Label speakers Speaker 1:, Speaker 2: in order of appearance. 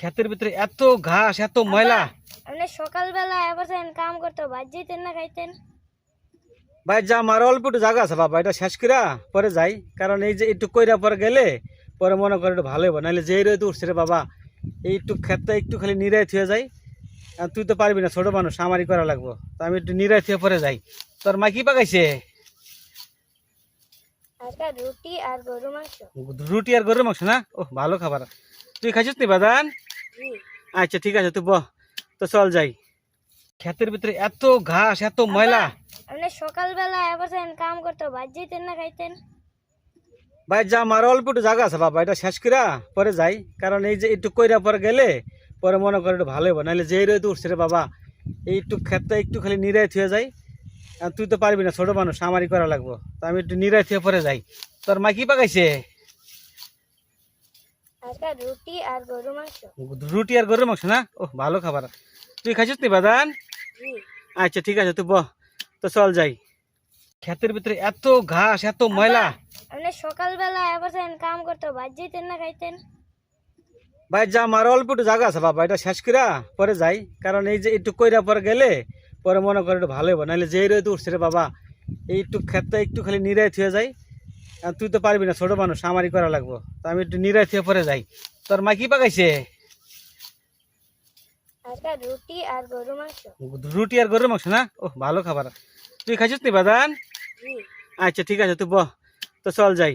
Speaker 1: ক্ষেতের ভিতরে এত ঘাস এত ময়লা।
Speaker 2: আপনি সকালবেলা বসেন কাম করতে বাদ যেতেন না খাইতেন।
Speaker 1: ভাই যা আমার অল্প একটু জায়গা আছে বাবা, এটা শেষ করা পরে যাই, কারণ এই যে একটু কইরা পরে গেলে পরে মনে করে একটু ভালো হইব, নাহলে যেই রোদ উঠছে রে বাবা, এই একটু ক্ষেতটা একটু খালি নিরাই থুয়ে যাই। আর তুই তো পারবি না, ছোট মানুষ, আমারই করা লাগবো, তো আমি একটু নিরাই থুয়ে পরে যাই। তোর মা কি পাকাইছে?
Speaker 2: আজকে রুটি আর গরু মাংস।
Speaker 1: রুটি আর গরুর মাংস না? ও ভালো খাবার। তুই খাইছিস নি বাদান?
Speaker 2: জি।
Speaker 1: আচ্ছা ঠিক আছে, তুই বহ, তো চল যাই। ক্ষেতের ভিতরে এত ঘাস এত ময়লা।
Speaker 2: আপনি সকালবেলা বসেন কাম করতে বাদ যেতেন না খাইতেন।
Speaker 1: ভাই যা আমার অল্প একটু জায়গা আছে বাবা, এটা শেষ করা পরে যাই, কারণ এই যে একটু কইরা পরে গেলে পরে মনে করে একটু ভালো হইব, নাহলে যেই রোদ উঠছে রে বাবা, এই একটু ক্ষেতটা একটু খালি নিরাই থুয়ে যাই। আর তুই তো পারবি না, ছোট মানুষ, আমারই করা লাগবো, তো আমি একটু নিরাই থুয়ে পরে যাই। তোর মা কি পাকাইছে?
Speaker 2: আজকে রুটি আর গরু মাংস।
Speaker 1: রুটি আর গরুর মাংস না? ও ভালো খাবার। তুই খাইছিস নি বাদান?
Speaker 2: জি।
Speaker 1: আচ্ছা ঠিক আছে, তুই বহ, তো চল যাই। ক্ষেতের ভিতরে এত ঘাস এত ময়লা।
Speaker 2: আপনি সকালবেলা বসেন কাম করতে বাদ যেতেন না খাইতেন।
Speaker 1: ভাই যা আমার অল্প একটু জায়গা আছে বাবা, এটা শেষ করা পরে যাই, কারণ এই যে একটু কইরা পরে গেলে পরে মনে করে একটু ভালো হইব, নাহলে যেই রোদ উঠছে রে বাবা, এই একটু ক্ষেতটা একটু খালি নিরাই থুয়ে যাই। আর তুই তো পারবি না, ছোট মানুষ, আমারই করা লাগবো, তো আমি একটু নিরাই থুয়ে পরে যাই। তোর মা কি পাকাইছে?
Speaker 2: আজকে রুটি আর গরু মাংস।
Speaker 1: রুটি আর গরুর মাংস না? ও ভালো খাবার। তুই খাইছিস নি বাদান?
Speaker 2: জি।
Speaker 1: আচ্ছা ঠিক আছে, তুই বহ, তো চল যাই।